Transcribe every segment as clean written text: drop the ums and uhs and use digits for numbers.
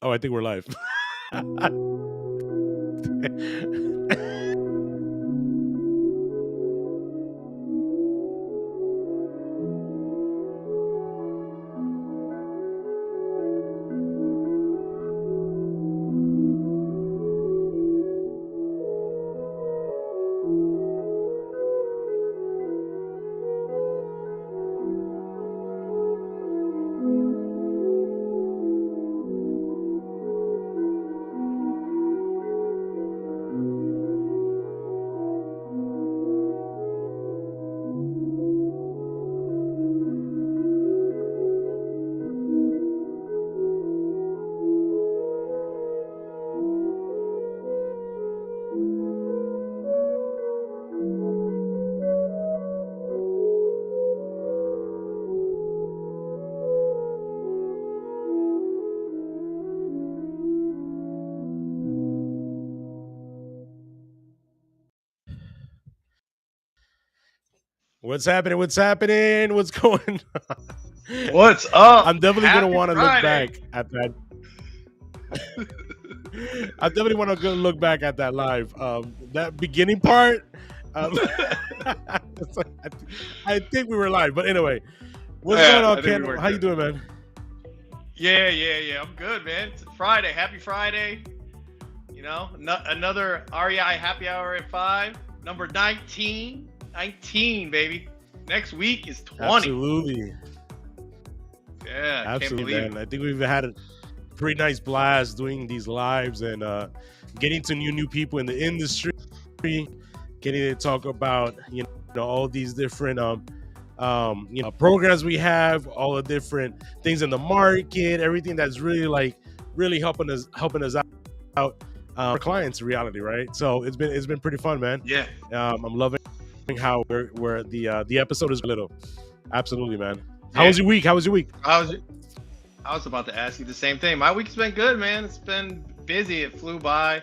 Oh, I think we're live. What's happening? What's happening? What's going on? What's up? I'm definitely gonna Happy want to look Friday. back at that. I definitely want to go look back at that live. That beginning part. Um, it's like, I think we were live, but anyway, what's going Yeah, on, I think Ken? we were How you good. doing, man? Yeah. I'm good, man. It's Friday. Happy Friday. You know, another REI happy hour at 5. Number 19. 19, baby. Next week is 20. Absolutely, Yeah, I can't absolutely, believe man. it. I think we've had a pretty nice blast doing these lives and getting to new people in the industry, getting to talk about all these different programs we have, all the different things in the market, everything that's really helping us out our clients' reality, right? So it's been pretty fun, man. Yeah. I'm loving how where the episode is little. Absolutely, man. How Yeah. was your week? How was your week? I was about to ask you the same thing. My week's been good, man. It's been busy. It flew by.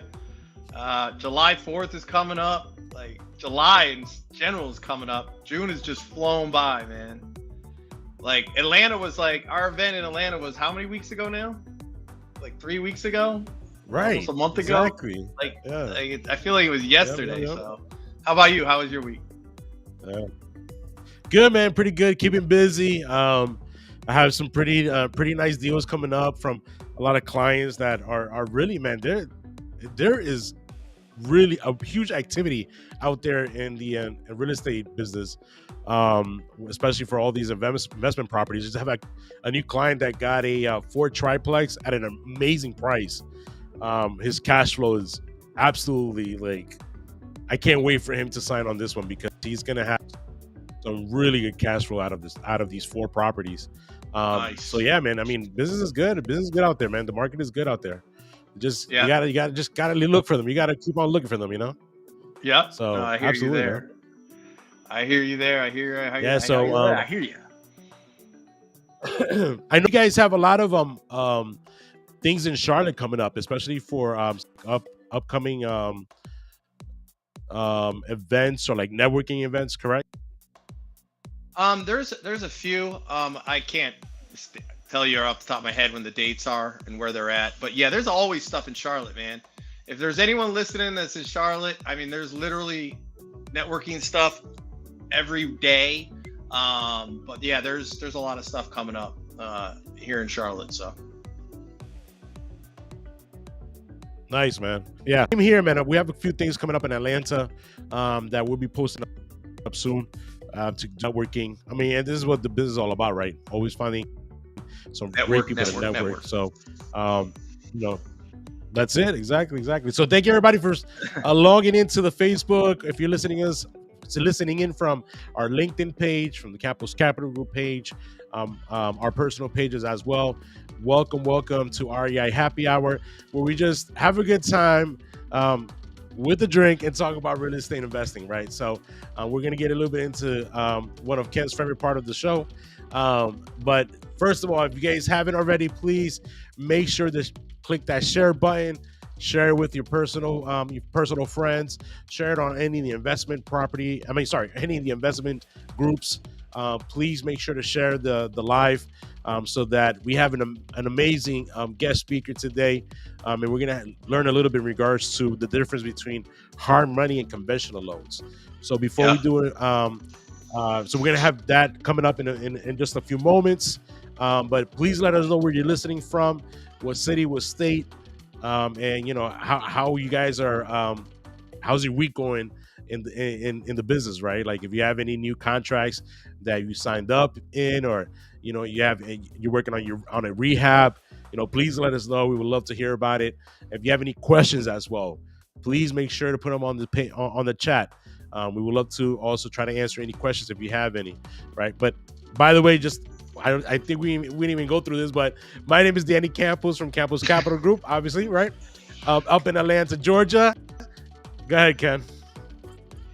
July 4th is coming up. Like July in general is coming up. June has just flown by, man. Like Atlanta was like our event in Atlanta was how many weeks ago now? Like 3 weeks ago, Right. almost a month ago. Exactly. Like, Yeah. I feel like it was yesterday. Yep. So, how about you? How was your week? Yeah. Good, man. Pretty good. Keeping busy. I have some pretty nice deals coming up from a lot of clients that are really, man. There is really a huge activity out there in the real estate business, especially for all these investment properties. Just have a new client that got a Ford triplex at an amazing price. His cash flow is absolutely like, I can't wait for him to sign on this one because he's gonna have some really good cash flow out of these 4 properties. Nice. So yeah, man. I mean, business is good. Business is good out there, man. The market is good out there. Just Yeah. you gotta look for them. You gotta keep on looking for them. Yeah. No, So I hear you absolutely, man. there. I hear you there. I hear you. Yeah. So I hear you. I know you guys have a lot of things in Charlotte coming up, especially for upcoming events or like networking events. Correct? There's a few. I can't tell you off the top of my head when the dates are and where they're at, but yeah, there's always stuff in Charlotte, man. If there's anyone listening that's in Charlotte, I mean, there's literally networking stuff every day. But yeah, there's a lot of stuff coming up here in Charlotte. So Nice, man. Yeah, I'm here, man. We have a few things coming up in Atlanta that we'll be posting up soon to networking. I mean, and this is what the business is all about, right? Always finding some great people to network. So, you know, that's it. Exactly. So thank you everybody for logging into the Facebook. If you're listening in from our LinkedIn page, from the Campus Capital Group page, our personal pages as well. Welcome to REI Happy Hour, where we just have a good time with a drink and talk about real estate investing, right? So we're going to get a little bit into one of Ken's favorite part of the show. But first of all, if you guys haven't already, please make sure to click that share button, share it with your personal friends, share it on any of the any of the investment groups. Please make sure to share the live so that we have an amazing guest speaker today, and we're gonna learn a little bit in regards to the difference between hard money and conventional loans. So before we do it, so we're gonna have that coming up in just a few moments. But please let us know where you're listening from, what city, what state, and how you guys are. How's your week going in the business, right? Like if you have any new contracts that you signed up in, or you're working on a rehab, please let us know. We would love to hear about it. If you have any questions as well, please make sure to put them on the chat. We would love to also try to answer any questions if you have any, right? But by the way, I think we didn't even go through this, but my name is Danny Campos from Campos Capital Group, obviously, right? Up in Atlanta, Georgia. Go ahead, Ken.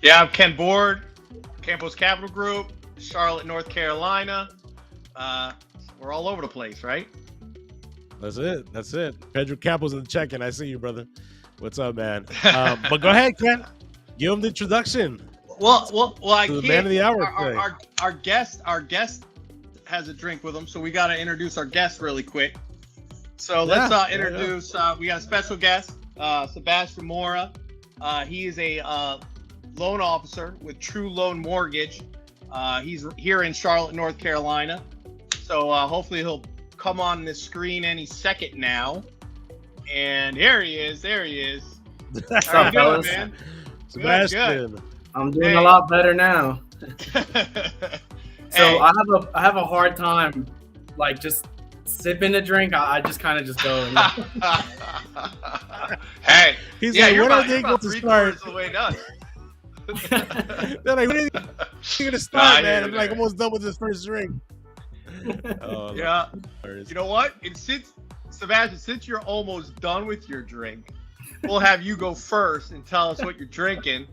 Yeah, I'm Ken Board, Campos Capital Group, Charlotte, North Carolina. We're all over the place, right? That's it. Pedro Campos in the check-in. I see you, brother. What's up, man? But go ahead, Ken. Give him the introduction. Well, I can't. The man of the hour. Our guest has a drink with him, so we got to introduce our guest really quick. So let's introduce. We got a special guest, Sebastian Mora. He is a loan officer with True Loan Mortgage. He's here in Charlotte, North Carolina. So hopefully he'll come on the screen any second now. And there he is. How you doing, man? Sebastian. Good. I'm doing a lot better now. So I have a hard time, like, just sipping a drink. I just kind of just go. Hey, he's like, you're when are they about going to start? The way done. They're like, when are you going to start, man? I'm like almost done with this first drink. Oh, yeah. You know what? And Sebastian, since you're almost done with your drink, we'll have you go first and tell us what you're drinking.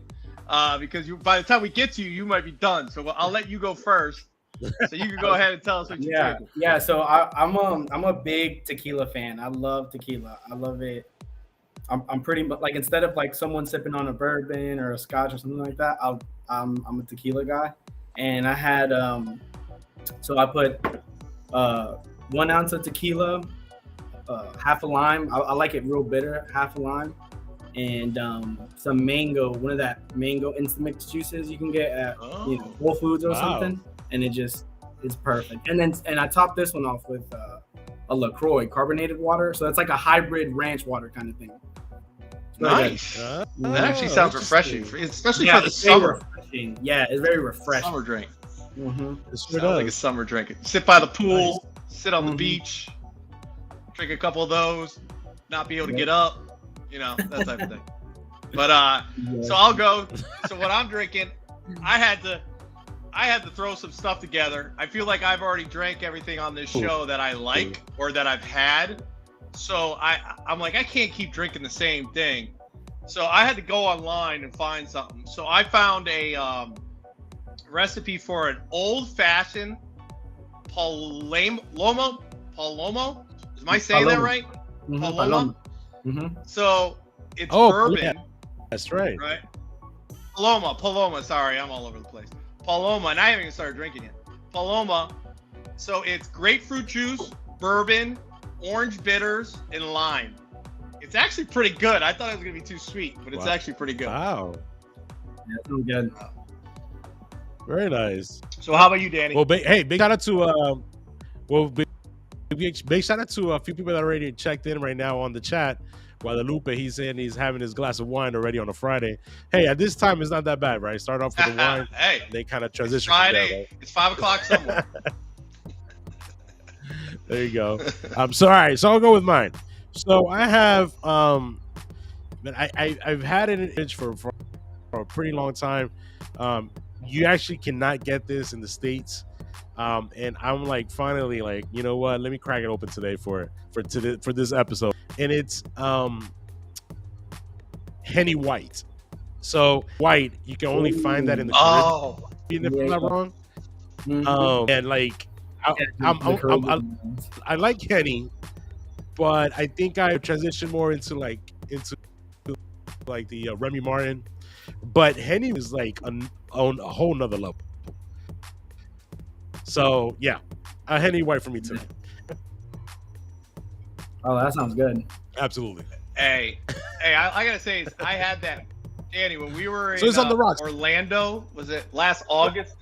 Because by the time we get to you, you might be done. So I'll let you go first, so you can go ahead and tell us what you're drinking. Yeah. So I'm a big tequila fan. I love tequila. I love it. I'm pretty much like, instead of like someone sipping on a bourbon or a scotch or something like that, I'm a tequila guy. And I had so I put 1 ounce of tequila, half a lime. I like it real bitter, half a lime. And some mango, one of that mango instant mix juices you can get at Whole Foods or something, and it's perfect. And I top this one off with a LaCroix carbonated water, so it's like a hybrid ranch water kind of thing. Nice. That actually sounds refreshing, especially for the summer. Refreshing. Yeah, it's very refreshing. Summer drink. Mm-hmm. It sounds like a summer drink. Sit by the pool, sit on the beach, drink a couple of those, not be able to get up. That type of thing. But so I'll go. So what I'm drinking, I had to throw some stuff together. I feel like I've already drank everything on this show that I like or that I've had. So I'm like, I can't keep drinking the same thing. So I had to go online and find something. So I found a recipe for an old-fashioned Palomo. Am I saying that right? Mm-hmm. Paloma. Mm-hmm. So it's bourbon. Yeah. That's right. Right. Paloma. Sorry, I'm all over the place. Paloma, and I haven't even started drinking yet. Paloma. So it's grapefruit juice, bourbon, orange bitters, and lime. It's actually pretty good. I thought it was gonna be too sweet, but it's actually pretty good. Wow. Yeah, it's really good. Very nice. So how about you, Danny? Well, big shout out to big shout out to a few people that already checked in right now on the chat. Guadalupe, he's saying he's having his glass of wine already on a Friday. Hey, at this time, it's not that bad, right? Start off with the wine, hey, they kind of transition. It's Friday. From there, right? It's 5 o'clock somewhere. There you go. So all right, so I'll go with mine. So I have but I've had it in itch for a pretty long time. You actually cannot get this in the States. And I'm like, finally, like, you know what? Let me crack it open today for this episode. And it's Henny White. So White, you can only find that in the Caribbean, if I'm not wrong. Mm-hmm. And like, I like Henny, but I think I transitioned more into the Remy Martin. But Henny is like on a whole nother level. So yeah, Henny White for me today. Oh, that sounds good. Absolutely. Hey, I gotta say, I had that, Danny, when we were So in it's on the rocks. Orlando. Was it last August?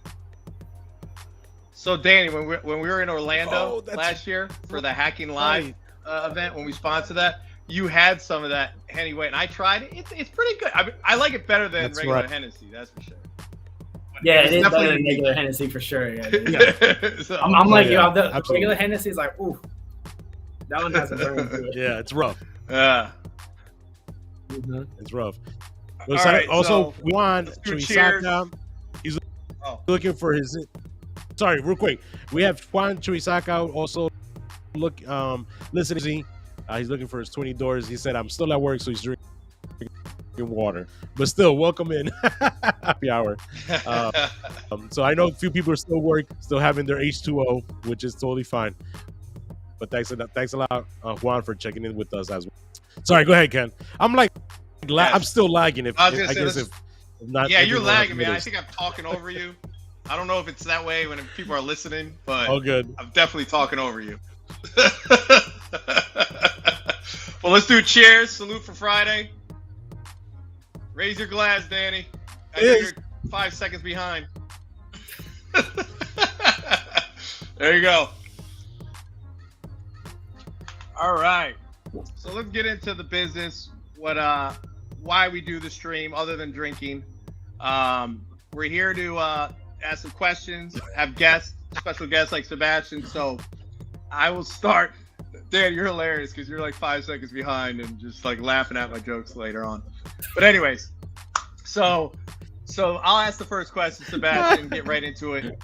So Danny, when we were in Orlando last year for the Hacking Live event, when we sponsored that, you had some of that Henny White, and I tried it. It's pretty good. I like it better than regular Hennessy, that's for sure. Yeah, it is better than regular Hennessy for sure. Yeah. So, I'm like, yo, the regular Hennessy is like, ooh, that one has a burn to it. Yeah, it's rough. Yeah. It's rough. All right, also, so Juan cheers. Chuisaka, he's looking for his. Sorry, real quick. We have Juan Chuisaka also listening. He's looking for his 20 doors. He said, I'm still at work, so he's drinking water. But still, welcome in. Happy hour. So I know a few people are still having their H2O, which is totally fine. But thanks a lot, Juan, for checking in with us as well. Sorry, go ahead, Ken. I'm like, I'm still lagging. If not, yeah, you're lagging, man. I think I'm talking over you. I don't know if it's that way when people are listening, but all good. I'm definitely talking over you. Well, let's do cheers. Salute for Friday. Raise your glass, Danny. I know you're 5 seconds behind. There you go. All right. So let's get into the business. Why we do the stream other than drinking. We're here to ask some questions, have guests, special guests like Sebastian. So I will start. Dan, you're hilarious because you're like 5 seconds behind and just like laughing at my jokes later on. But anyways, so I'll ask the first question, Sebastian. Get right into it.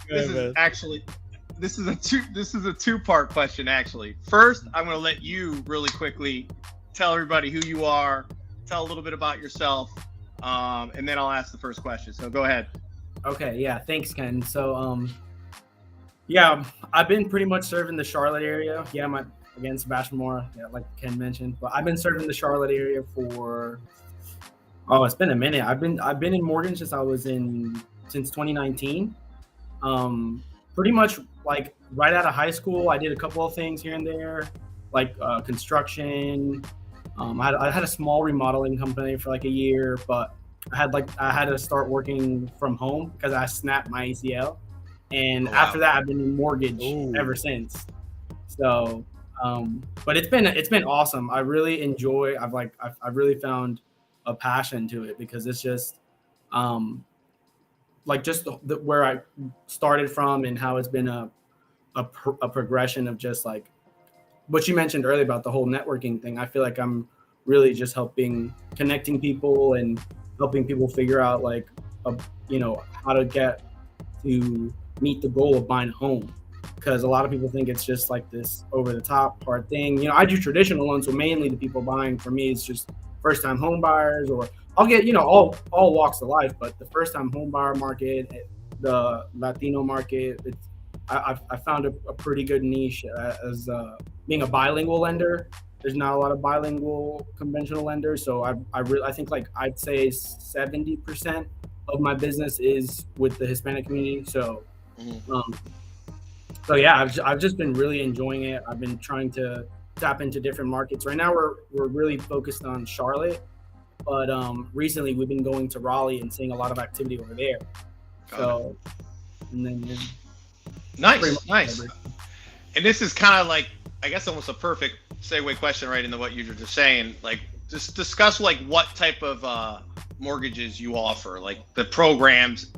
This is a two-part question actually. First, I'm going to let you really quickly tell everybody who you are, tell a little bit about yourself, and then I'll ask the first question. So go ahead. Okay, yeah, thanks, Ken. So yeah, I've been pretty much serving the Charlotte area. Yeah, again, Sebastian Mora, yeah, like Ken mentioned, but I've been serving the Charlotte area for it's been a minute. I've been in mortgage since 2019. Pretty much like right out of high school, I did a couple of things here and there, like construction. I had a small remodeling company for like a year, but I had to start working from home because I snapped my ACL, and after that, I've been in mortgage ever since. So, but it's been awesome. I really enjoy. I've really found a passion to it because it's just like just where I started from and how it's been a progression of just like what you mentioned earlier about the whole networking thing. I feel like I'm really just connecting people and helping people figure out like, how to get to meet the goal of buying a home. Because a lot of people think it's just like this over the top hard thing. I do traditional loans, so mainly the people buying for me is just first time home buyers, or I'll get, all walks of life, but the first time home buyer market, the Latino market, I found a pretty good niche as being a bilingual lender. There's not a lot of bilingual conventional lenders, so I think like I'd say 70% of my business is with the Hispanic community. So, so yeah, I've just been really enjoying it. I've been trying to tap into different markets. Right now, we're really focused on Charlotte, but recently we've been going to Raleigh and seeing a lot of activity over there. So, and then nice. And this is kind of like, I guess, almost a perfect segue question right into what you were just saying. Like, just discuss like what type of mortgages you offer, like the programs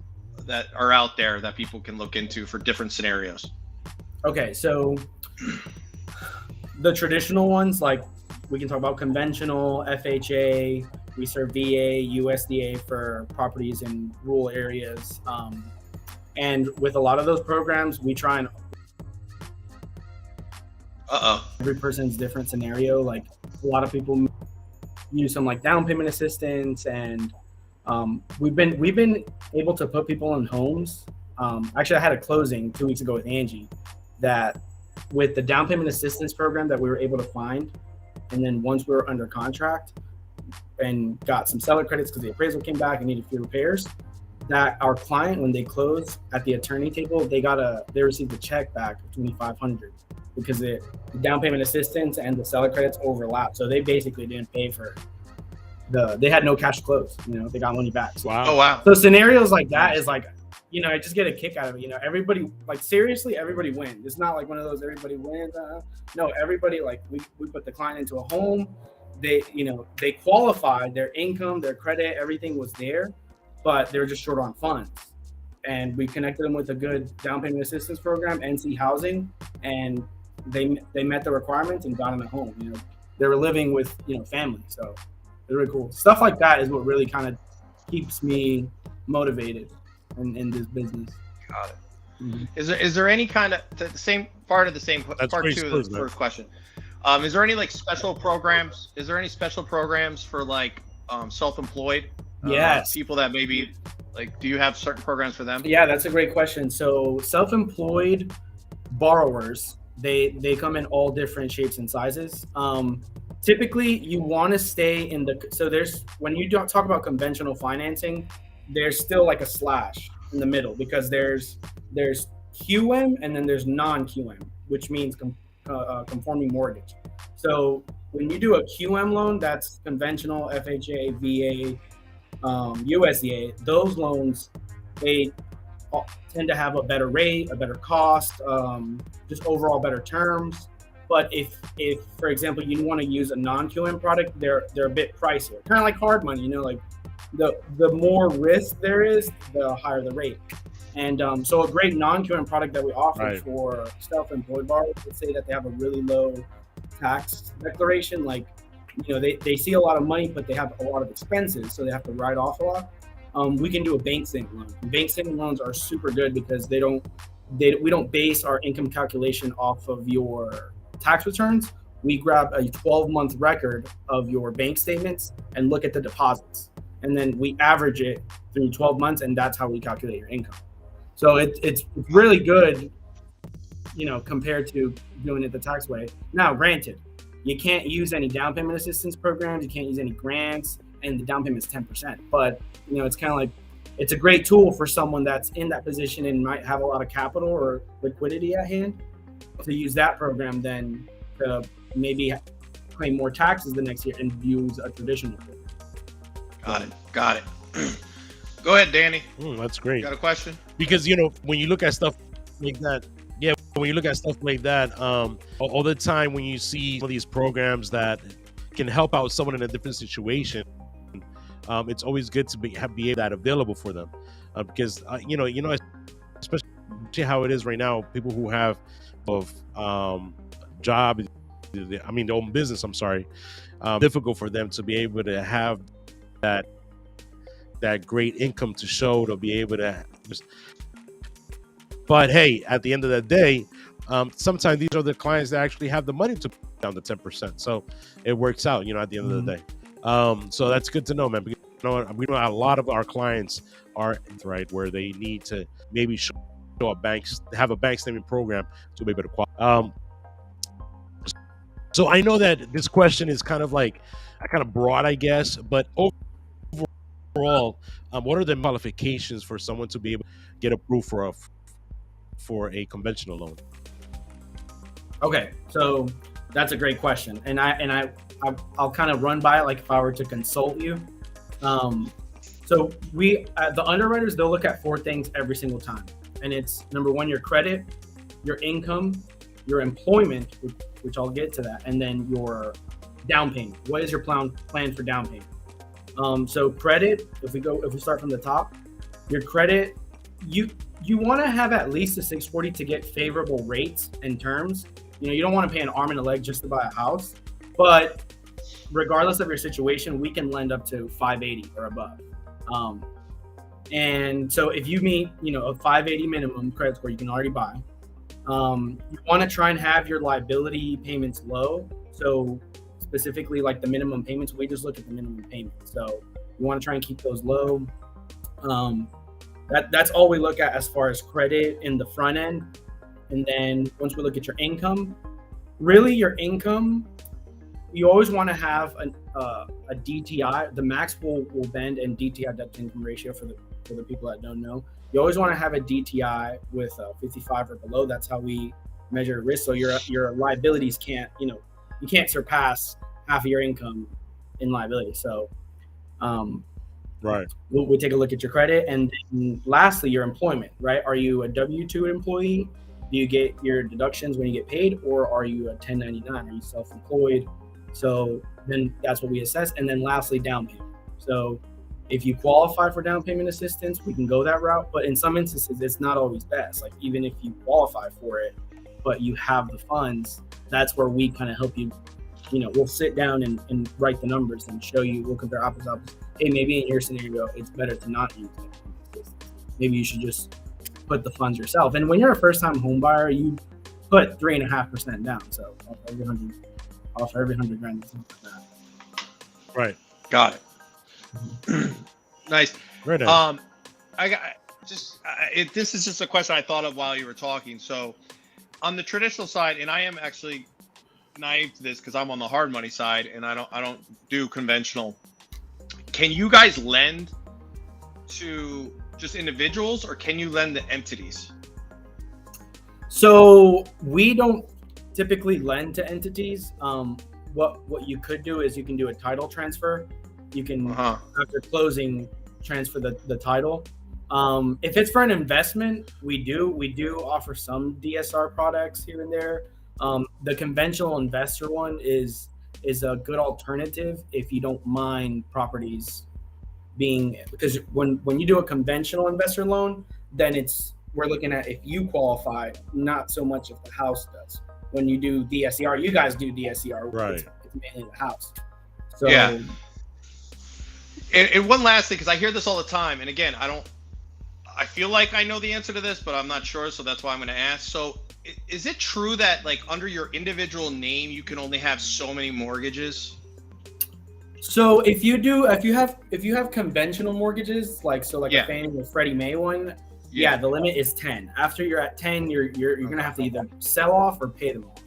that are out there that people can look into for different scenarios. Okay, so the traditional ones, like we can talk about conventional, FHA, we serve VA, USDA for properties in rural areas. And with a lot of those programs, we try and every person's different scenario. Like a lot of people use some like down payment assistance, and we've been able to put people in homes. Actually, I had a closing 2 weeks ago with Angie that with the down payment assistance program that we were able to find. And then once we were under contract and got some seller credits because the appraisal came back and needed a few repairs, that our client, when they closed at the attorney table, they received a check back of $2,500. because the down payment assistance and the seller credits overlap. So they basically didn't pay for they had no cash close. They got money back. So, Wow. Oh wow. so scenarios like that is like, I just get a kick out of it. Everybody, like, seriously, everybody wins. It's not like one of those everybody wins. No, everybody, like, we put the client into a home. They qualified, their income, their credit, everything was there, but they were just short on funds. And we connected them with a good down payment assistance program, NC Housing, and they met the requirements and got them at home. They were living with family, so it's really cool. Stuff like that is what really kind of keeps me motivated in this business. Got it. Mm-hmm. Is there any kind of the same part of the same That's part pretty two of smooth, the man. first question? Is there any like special programs? Is there any special programs for like self-employed Yes. people that maybe like? Do you have certain programs for them? Yeah, that's a great question. So self-employed borrowers, they come in all different shapes and sizes. Typically, you want to stay in when you don't talk about conventional financing, there's still like a slash in the middle because there's QM and then there's non-QM, which means conforming mortgage. So when you do a QM loan, that's conventional FHA, VA, USDA. Those loans, they tend to have a better rate, a better cost, just overall better terms. But if for example you want to use a non-QM product, they're a bit pricier, kind of like hard money. Like the more risk there is, the higher the rate. And so a great non-QM product that we offer for self-employed borrowers, let's say that they have a really low tax declaration, like they see a lot of money, but they have a lot of expenses, so they have to write off a lot. We can do a bank statement loan. Bank statement loans are super good because we don't base our income calculation off of your tax returns. We grab a 12-month record of your bank statements and look at the deposits, and then we average it through 12 months, and that's how we calculate your income. So it's really good, compared to doing it the tax way. Now, granted, you can't use any down payment assistance programs, you can't use any grants, and the down payment is 10%. But it's kind of like, it's a great tool for someone that's in that position and might have a lot of capital or liquidity at hand to use that program than to maybe pay more taxes the next year and use a traditional program. Got it. Go ahead, Danny. That's great. Got a question? Because when you look at stuff like that, all the time when you see some of these programs that can help out someone in a different situation, it's always good to be able that available for them, because especially how it is right now, people who have job, their own business. I'm sorry, difficult for them to be able to have that great income to show to be able to. But hey, at the end of the day, sometimes these are the clients that actually have the money to put down the 10%. So it works out, at the end of the day. So that's good to know, man. Because, we know a lot of our clients are where they need to maybe have a bank statement program to be able to qualify. So I know that this question is kind of broad, I guess, but overall, what are the qualifications for someone to be able to get approved for a conventional loan? Okay, so that's a great question, and I'll kind of run by it like if I were to consult you. So the underwriters, they'll look at 4 things every single time, and it's number 1, your credit, your income, your employment, which I'll get to that, and then your down payment. What is your plan for down payment? So credit, if we start from the top, your credit, you want to have at least a 640 to get favorable rates and terms. You don't want to pay an arm and a leg just to buy a house, but regardless of your situation, we can lend up to 580 or above. And so if you meet, a 580 minimum credit score, you can already buy. You want to try and have your liability payments low. So specifically like the minimum payments, we just look at the minimum payments. So you want to try and keep those low. That's all we look at as far as credit in the front end. And then once we look at your income, really your income, you always want to have a DTI. The max will bend, and DTI, debt to income ratio, for the people that don't know. You always want to have a DTI with 55 or below. That's how we measure risk. So your liabilities can't, you can't surpass half of your income in liability. So Right. we'll take a look at your credit. And then lastly, your employment, right? Are you a W-2 employee? Do you get your deductions when you get paid, or are you a 1099? Are you self-employed? So then that's what we assess. And then lastly, down payment. So if you qualify for down payment assistance, we can go that route. But in some instances, it's not always best. Like even if you qualify for it, but you have the funds, that's where we kind of help you. We'll sit down and write the numbers and show you, we'll compare apples to apples. Hey, maybe in your scenario, it's better to not use it. Maybe you should just put the funds yourself. And when you're a first-time home buyer, you put 3.5% down. So off every 100 grand, something like that. Right. Got it. Nice. Very nice. I got this is just a question I thought of while you were talking. So on the traditional side, and I am actually naive to this because I'm on the hard money side and I don't do conventional. Can you guys lend to just individuals, or can you lend to entities? So we don't typically lend to entities. What you could do is you can do a title transfer. You can after closing transfer the title. If it's for an investment, we do offer some DSR products here and there. The conventional investor one is a good alternative if you don't mind properties being, because when you do a conventional investor loan, then we're looking at if you qualify, not so much if the house does. When you do DSCR, you guys do DSCR, right? It's mainly the house. So yeah. And one last thing, because I hear this all the time, and again, I feel like I know the answer to this, but I'm not sure, so that's why I'm going to ask. So is it true that like under your individual name you can only have so many mortgages? So if you have conventional mortgages, like a Fannie or Freddie Mae one, the limit is 10. After you're at 10, you're gonna have to either sell off or pay them off.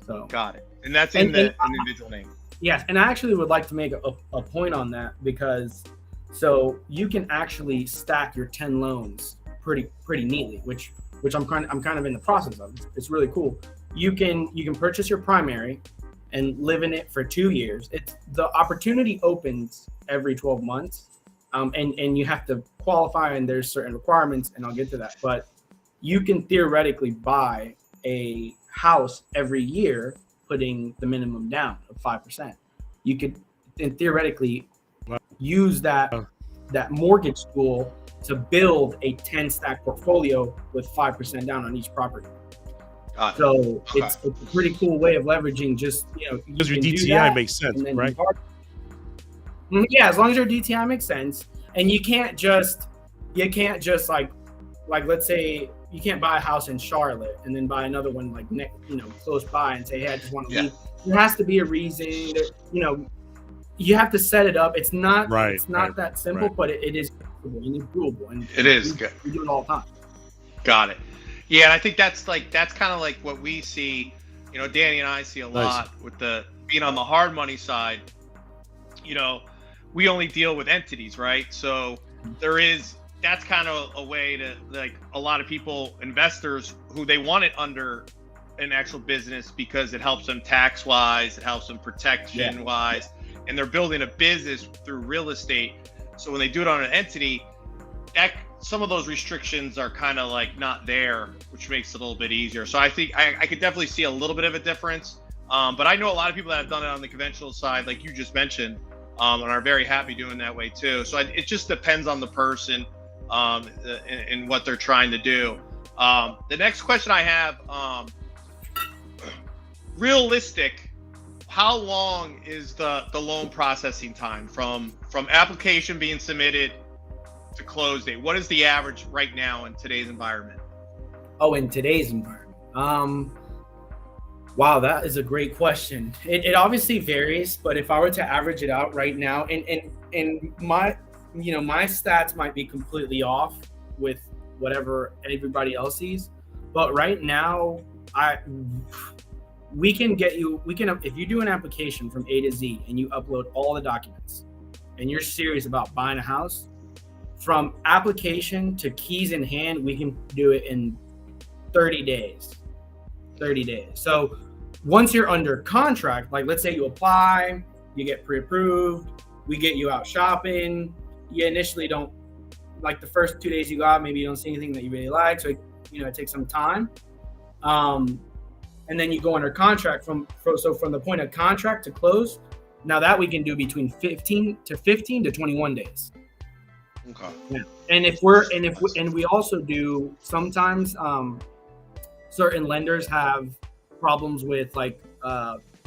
So got it. And that's in the individual name. Yes, and I actually would like to make a point on that, because so you can actually stack your 10 loans pretty neatly, which I'm kind of in the process of. It's really cool. You can purchase your primary and live in it for 2 years. The opportunity opens every 12 months, and you have to qualify, and there's certain requirements, and I'll get to that. But you can theoretically buy a house every year, putting the minimum down of 5%. You could theoretically use that mortgage tool to build a 10 stack portfolio with 5% down on each property. So it's a pretty cool way of leveraging because your DTI makes sense, right? Yeah, as long as your DTI makes sense, and you can't just like let's say you can't buy a house in Charlotte and then buy another one like close by and say, hey, I just want to leave. There has to be a reason. You have to set it up. It's not that simple, but it is doable and it's doable. And it is good. We do it all the time. Got it. Yeah, and I think that's kind of like what we see. Danny and I see a lot with the being on the hard money side. We only deal with entities, right? So that's kind of a way to, like, a lot of people, investors who they want it under an actual business because it helps them tax wise, it helps them protection wise, and they're building a business through real estate. So when they do it on an entity, some of those restrictions are kind of like not there, which makes it a little bit easier. So I think I could definitely see a little bit of a difference. But I know a lot of people that have done it on the conventional side, like you just mentioned, and are very happy doing that way too. So it just depends on the person and what they're trying to do. The next question I have, realistic, how long is the loan processing time from application being submitted to close date? What is the average right now in today's environment? Oh, in today's environment. Wow, that is a great question. It obviously varies, but if I were to average it out right now, and my stats might be completely off with whatever everybody else sees, but right now we can if you do an application from A to Z and you upload all the documents and you're serious about buying a house, from application to keys in hand, we can do it in 30 days. 30 days. So once you're under contract, like let's say you apply, you get pre-approved, we get you out shopping. You initially don't, like the first 2 days you go out, maybe you don't see anything that you really like. So, it takes some time. And then you go under contract from the point of contract to close. Now that we can do between 15 to 21 days. Okay. Yeah. And we also do sometimes, certain lenders have problems with like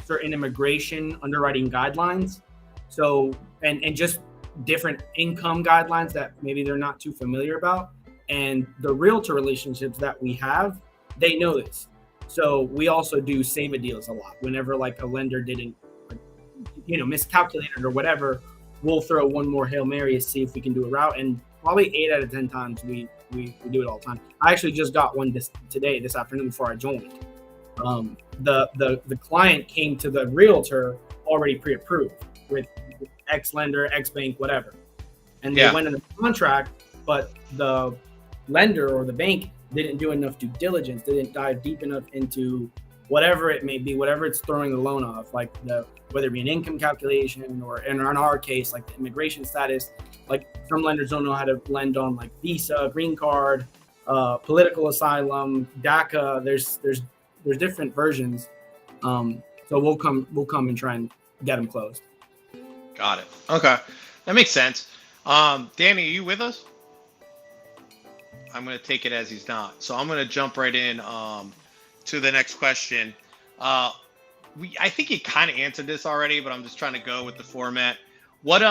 certain immigration underwriting guidelines. So, and just different income guidelines that maybe they're not too familiar about. And the realtor relationships that we have, they know this. So we also do save a deals a lot. Whenever like a lender didn't, miscalculated or whatever, we'll throw one more Hail Mary to see if we can do a route. And probably 8 out of 10 times we do it all the time. I actually just got one this afternoon before I joined. The client came to the realtor already pre-approved with X lender, X bank, whatever. And they went into contract, but the lender or the bank didn't do enough due diligence, didn't dive deep enough into whatever it may be, whatever it's throwing the loan off, like whether it be an income calculation or in our case, like the immigration status. Like some lenders don't know how to lend on like visa, green card, political asylum, DACA. There's different versions. So we'll come and try and get them closed. Got it. Okay, that makes sense. Danny, are you with us? I'm going to take it as he's not. So I'm going to jump right in to the next question. I think you kind of answered this already, but I'm just trying to go with the format. What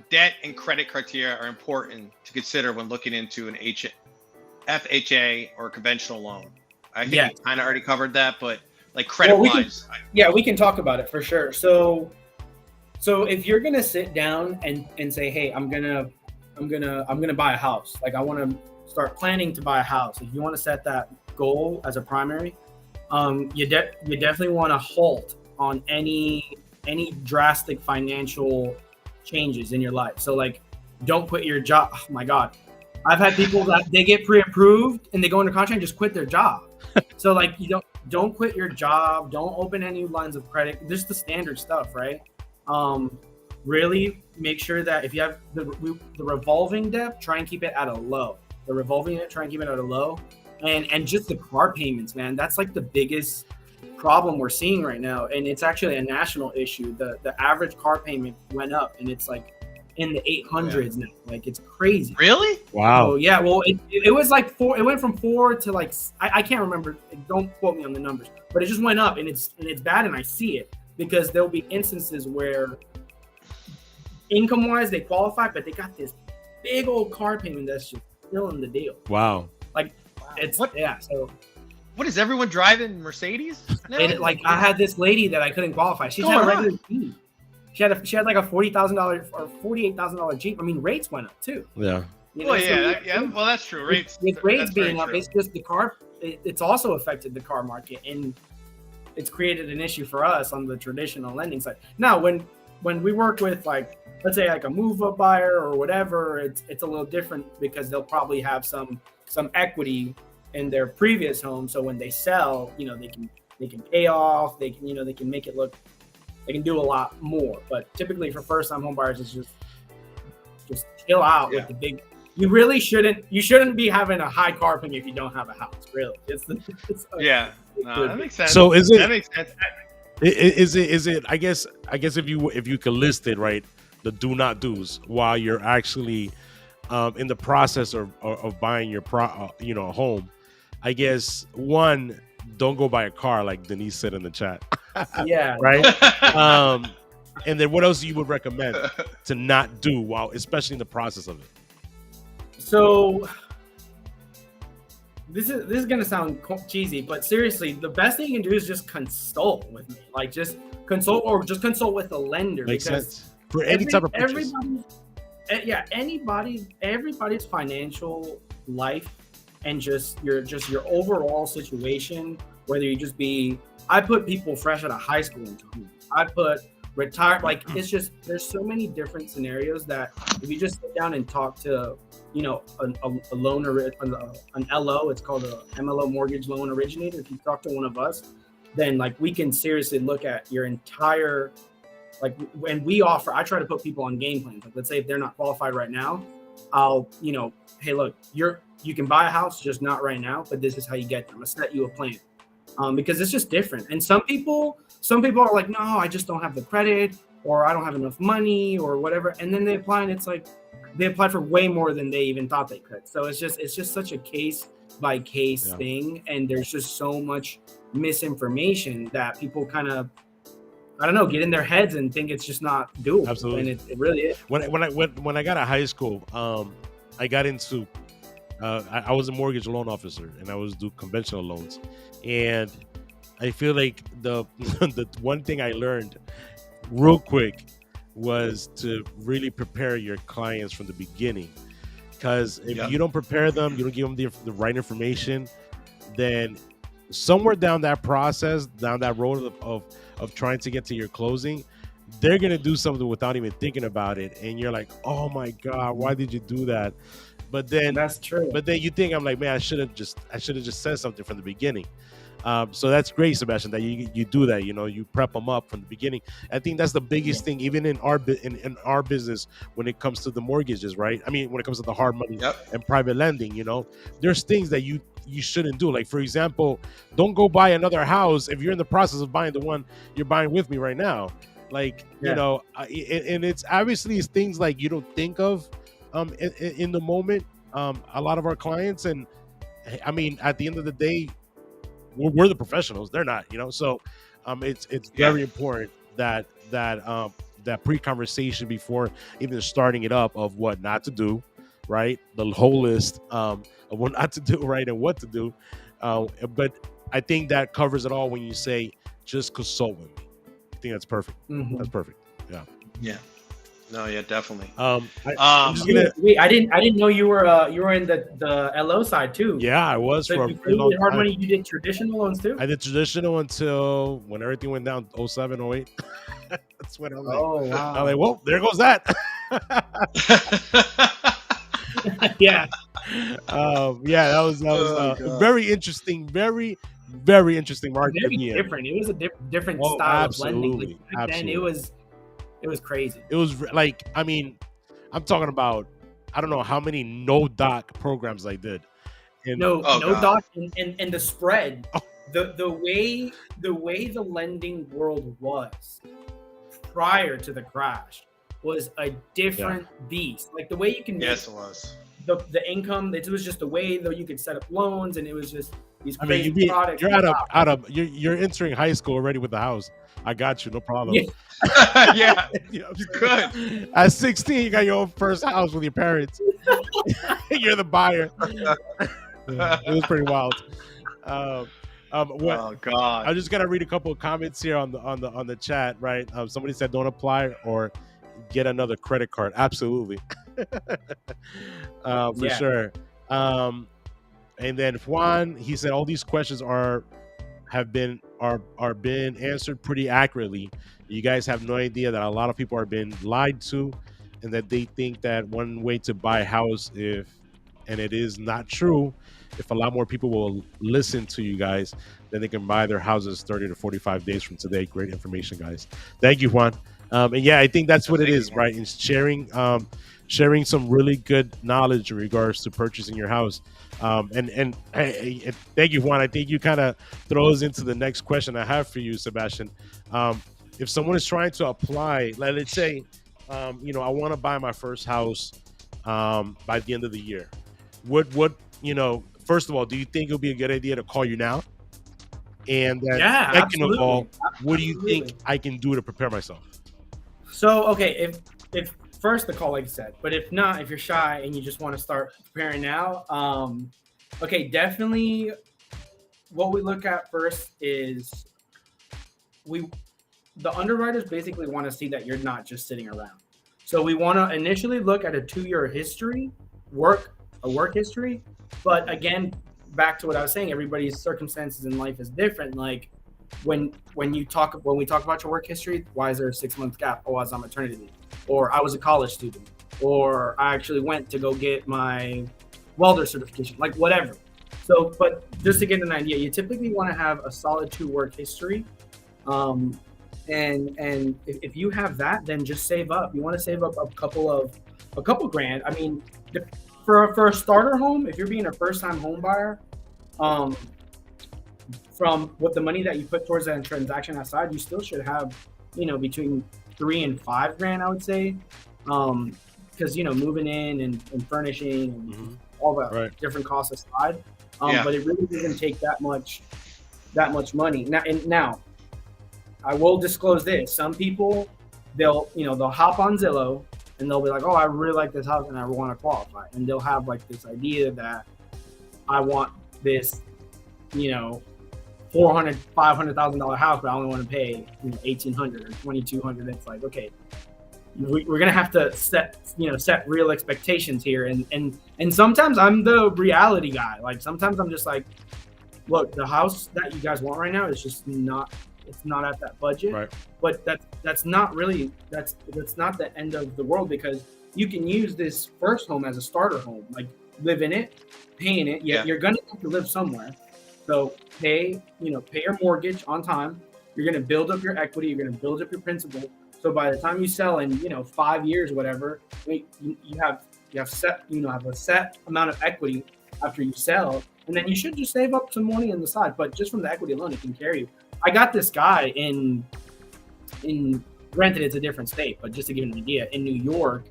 debt and credit criteria are important to consider when looking into an FHA or conventional loan? I think you kind of already covered that, but like credit wise. We can talk about it for sure. So if you're going to sit down and say, hey, I'm gonna buy a house. Like I want to start planning to buy a house. If you want to set that goal as a primary, you definitely want to halt on any drastic financial changes in your life. So like, don't quit your job. Oh my God, I've had people that they get pre-approved and they go into contract and just quit their job. So like, you don't quit your job. Don't open any lines of credit. Just the standard stuff, right? Really make sure that if you have the revolving debt, try and keep it at a low. The revolving debt, try and keep it at a low. And just the car payments, man, that's like the biggest problem we're seeing right now. And it's actually a national issue. The average car payment went up and it's like in the 800s now. Like it's crazy. Really? Wow. So, yeah, well, it was like 4. It went from 4 to like, I can't remember. Don't quote me on the numbers, but it just went up and it's bad. And I see it because there'll be instances where income wise they qualify, but they got this big old car payment that's just killing the deal. Wow. Like it's so what is everyone driving Mercedes now? I had this lady that I couldn't qualify. She had a regular Jeep. She had like a $40,000 or $48,000 Jeep. I mean, rates went up too. Yeah. Well, that's true. Rates being up, true. it's just the car. It's also affected the car market, and it's created an issue for us on the traditional lending side. Now, when we work with like, let's say like a move-up buyer or whatever, it's a little different because they'll probably have some equity in their previous home. So when they sell, they can pay off, they can make it look, they can do a lot more. But typically for first-time home buyers, it's just chill out with the big. You really shouldn't be having a high car payment if you don't have a house. Really, that makes sense. So that makes sense. Is it? I guess if you could list it right, the do not do's while you're actually in the process of buying your a home. I guess one, don't go buy a car like Denise said in the chat. Yeah. Right. And then what else you would recommend to not do while, especially in the process of it? So this is gonna sound cheesy, but seriously, the best thing you can do is just consult with me. Like just consult with a lender. Makes sense for any type of purchase. Everybody's financial life and just your overall situation. Whether you just be, I put people fresh out of high school into homes. I put retire. Like it's just there's so many different scenarios that if you just sit down and talk to, you know, a loan or an LO, it's called a MLO mortgage loan originator. If you talk to one of us, then like we can seriously look at your entire, like when we offer, I try to put people on game plans. Like let's say if they're not qualified right now, I'll, you know, hey, look, you can buy a house, just not right now, but this is how you get them. I'm gonna set you a plan. Because it's just different. And some people are like, no, I just don't have the credit, or I don't have enough money, or whatever. And then they apply, and it's like they applied for way more than they even thought they could. So it's just such a case by case thing, and there's just so much misinformation that people kind of, I don't know, get in their heads and think it's just not doable. Absolutely. And it really is. When I got out of high school, I got into I was a mortgage loan officer, and I was do conventional loans. And I feel like the the one thing I learned real quick was to really prepare your clients from the beginning. Because if you don't prepare them, you don't give them the right information, then somewhere down that process, down that road of trying to get to your closing, they're going to do something without even thinking about it. And you're like, oh my God, why did you do that? But then that's true. But then you think, I'm like, man, I should have just said something from the beginning. So that's great, Sebastian, that you do that. You know, you prep them up from the beginning. I think that's the biggest thing, even in our business, when it comes to the mortgages, right? I mean, when it comes to the hard money and private lending, you know, there's things that you shouldn't do. Like, for example, don't go buy another house if you're in the process of buying the one you're buying with me right now. Like, you know, and it's obviously it's things like you don't think of in the moment. A lot of our clients, and I mean, at the end of the day, we're the professionals, they're not, you know. So it's very important that pre-conversation before even starting it up of what not to do, right? The whole list of what not to do, right, and what to do. But I think that covers it all when you say just consult with me. I think that's perfect. That's perfect. Yeah. No, yeah, definitely. I'm just gonna wait. I didn't know you were in the LO side too. Yeah, I was. So for you a very long did hard time. money. You did traditional loans too. I did traditional until when everything went down 07, 08. That's when I'm like, wow. I'm like, well, there goes that. Yeah. That was very interesting, very interesting market. Very different. It was a different style of lending. Like back then, it was crazy. It was like, I mean, I'm talking about, I don't know how many no doc programs I did. And, no doc and the spread, the way the lending world was prior to the crash was a different beast. Like the way you can make it was. The income, it was just the way though you could set up loans, and it was just these crazy products. You're entering high school already with the house. I got you, no problem. Yeah, you could. At 16, you got your own first house with your parents. You're the buyer. It was pretty wild. Oh God! I'm just gonna read a couple of comments here on the chat. Right, somebody said don't apply or get another credit card. Absolutely, for sure. And then Juan, he said all these questions have been answered pretty accurately. You guys have no idea that a lot of people are being lied to, and that they think that one way to buy a house, and it is not true. If a lot more people will listen to you guys, then they can buy their houses 30 to 45 days from today. Great information, guys. Thank you, Juan. And yeah, I think that's what it is, right? In sharing some really good knowledge in regards to purchasing your house. And thank you, Juan. I think you kind of throws into the next question I have for you, Sebastian. If someone is trying to apply, let's say, I want to buy my first house by the end of the year. What first of all, do you think it would be a good idea to call you now? And then second of all, what do you think I can do to prepare myself? So, okay, if first the call, like you said, but if not, if you're shy and you just want to start preparing now, okay, definitely what we look at first is the underwriters basically want to see that you're not just sitting around. So we want to initially look at a 2-year history, work history. But again, back to what I was saying, everybody's circumstances in life is different. Like when we talk about your work history, why is there a 6-month gap? Oh, I was on maternity leave, or I was a college student, or I actually went to go get my welder certification, like whatever. So, but just to get an idea, you typically want to have a solid 2 work history. And if you have that, then just save up. You want to save up a couple grand. I mean, for a starter home, if you're being a first time home buyer, from what the money that you put towards that transaction aside, you still should have, between 3 and 5 grand, I would say, because moving in and furnishing and all that different costs aside. But it really doesn't take that much money. Now, I will disclose this. Some people, they'll hop on Zillow and they'll be like, oh, I really like this house and I want to qualify. And they'll have like this idea that I want this, $400,000, $500,000 house, but I only want to pay, $1,800 or $2,200. It's like, okay, we're gonna have to set real expectations here. And sometimes I'm the reality guy. Like sometimes I'm just like, look, the house that you guys want right now is just not. It's not at that budget, right? But that's not the end of the world, because you can use this first home as a starter home, like live in it, paying it. You're gonna have to live somewhere, so pay your mortgage on time. You're gonna build up your equity. You're gonna build up your principal. So by the time you sell in 5 years, whatever, you have a set amount of equity after you sell, and then you should just save up some money on the side. But just from the equity alone, it can carry you. I got this guy in granted it's a different state, but just to give you an idea, in New York,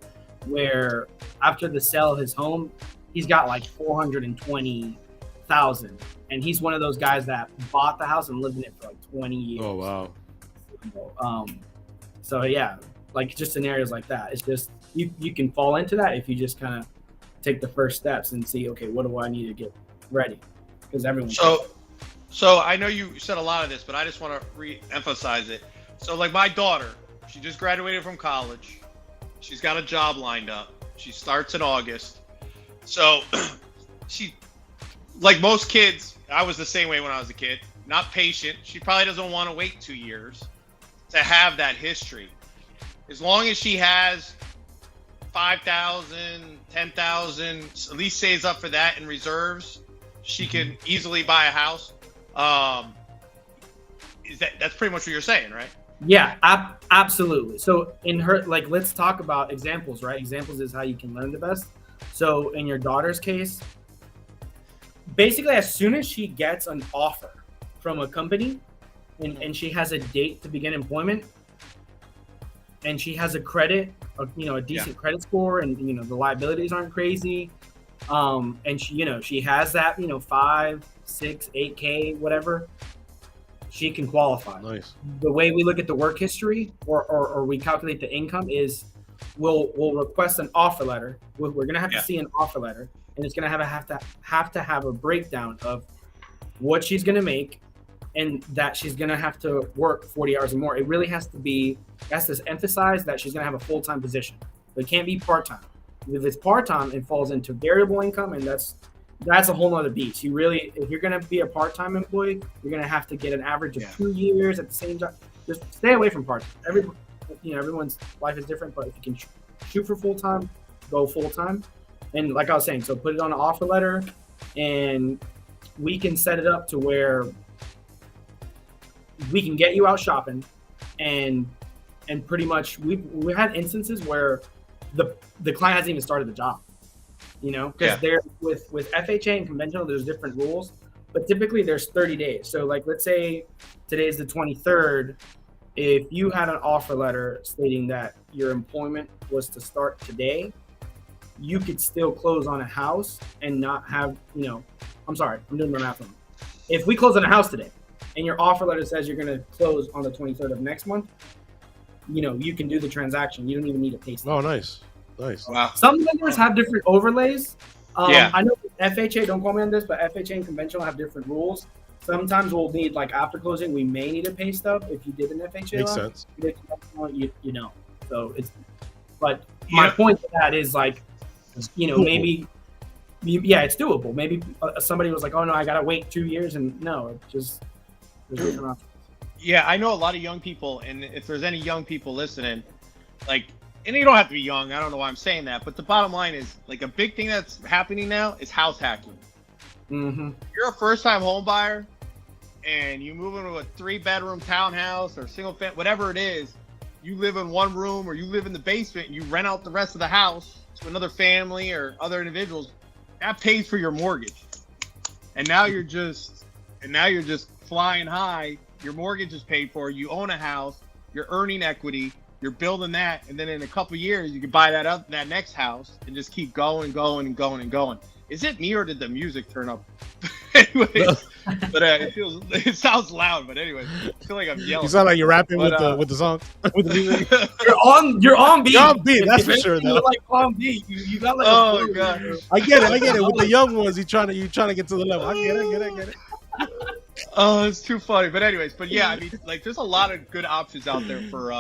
where after the sale of his home, he's got like $420,000, and he's one of those guys that bought the house and lived in it for like 20 years. Oh wow. So yeah, like just scenarios like that. It's just you can fall into that if you just kind of take the first steps and see, okay, what do I need to get ready? Because everyone. So I know you said a lot of this, but I just want to re-emphasize it. So like my daughter, she just graduated from college. She's got a job lined up. She starts in August. So she, like most kids, I was the same way when I was a kid, not patient. She probably doesn't want to wait 2 years to have that history. As long as she has 5,000, 10,000, at least saves up for that in reserves, she can easily buy a house. That's pretty much what you're saying, right? Yeah, absolutely. So in her, like, let's talk about examples, right? Examples is how you can learn the best. So in your daughter's case, basically as soon as she gets an offer from a company and she has a date to begin employment, and she has a credit, a decent credit score, and the liabilities aren't crazy, and she has that 5, 6, 8K, whatever, she can qualify. Nice. The way we look at the work history or we calculate the income is we'll request an offer letter. We're gonna have to see an offer letter, and it's gonna have to have a breakdown of what she's gonna make, and that she's gonna have to work 40 hours or more. It really has to emphasize that she's gonna have a full-time position. It can't be part-time. If it's part-time, it falls into variable income, and that's a whole nother beast. If you're going to be a part-time employee, you're going to have to get an average of 2 years at the same time. Just stay away from part-time. Everyone's life is different, but if you can shoot for full-time, go full-time. And like I was saying, so put it on an offer letter, and we can set it up to where we can get you out shopping, and pretty much we've had instances where the client hasn't even started the job. Because they're with FHA and conventional, there's different rules, but typically there's 30 days. So like, let's say today's the 23rd. If you had an offer letter stating that your employment was to start today, you could still close on a house and not have, I'm sorry, I'm doing my math wrong. If we close on a house today and your offer letter says you're going to close on the 23rd of next month, you can do the transaction. You don't even need a pay stub. Oh, nice. Nice. Wow. Some lenders have different overlays. I know FHA, don't call me on this, but FHA and conventional have different rules. Sometimes we'll need, like after closing, we may need a pay stub if you did an FHA. Makes sense. You know. So but my point to that is like, maybe, it's doable. Maybe somebody was like, oh no, I gotta wait 2 years, and no, it just there's different options. Yeah, I know a lot of young people, and if there's any young people listening, like, and you don't have to be young. I don't know why I'm saying that, but the bottom line is, like, a big thing that's happening now is house hacking. Mm-hmm. You're a first-time home buyer, and you move into a 3-bedroom townhouse or single family, whatever it is. You live in one room, or you live in the basement, and you rent out the rest of the house to another family or other individuals. That pays for your mortgage, and now you're just flying high. Your mortgage is paid for. You own a house. You're earning equity. You're building that, and then in a couple of years, you can buy that next house and just keep going. Is it me, or did the music turn up? Anyways, but it sounds loud. But anyways, I feel like I'm yelling. You sound like you're rapping with the song, with the music. You're on beat. You're on beat, that's for sure. You're like on beat. You got like. Oh god. I get it. With the young ones, you trying to get to the level. I get it. Oh, it's too funny. But anyways, yeah, I mean, like, there's a lot of good options out there for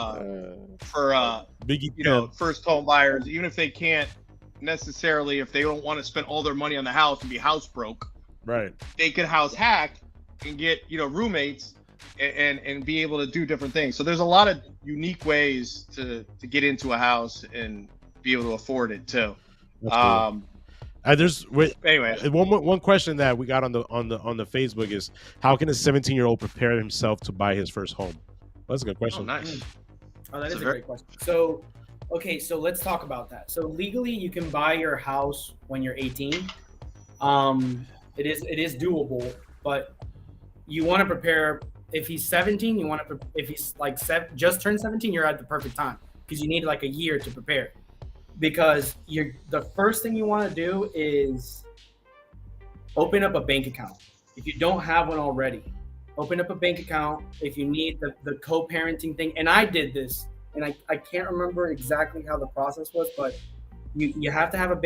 Biggie, first home buyers, even if they can't necessarily, if they don't want to spend all their money on the house and be house broke, right? They could house hack and get, roommates and be able to do different things. So there's a lot of unique ways to get into a house and be able to afford it too. Anyway, one question that we got on the Facebook is, how can a 17-year-old prepare himself to buy his first home? That's a good question. Oh, nice. Oh, that is a great question. So, okay, so let's talk about that. So legally, you can buy your house when you're 18. It is doable, but you want to prepare. If he's 17, if he's like just turned 17, you're at the perfect time, because you need like a year to prepare. Because the first thing you want to do is open up a bank account. If you don't have one already, open up a bank account. If you need the co-parenting thing, and I did this, and I can't remember exactly how the process was, but you have to have a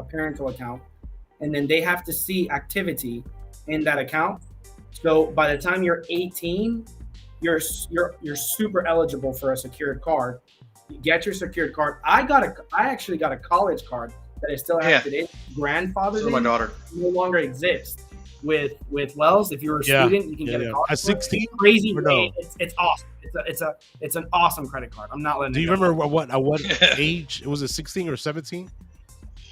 parental account, and then they have to see activity in that account. So by the time you're 18, you're super eligible for a secured card. You get your secured card. I actually got a college card that I still have today. Grandfather's So my daughter no longer exists with Wells. If you're a student, you can get a college at 16. Crazy rate. It's awesome. It's an awesome credit card. I'm not letting. Do you remember what age? Was it 16 or 17?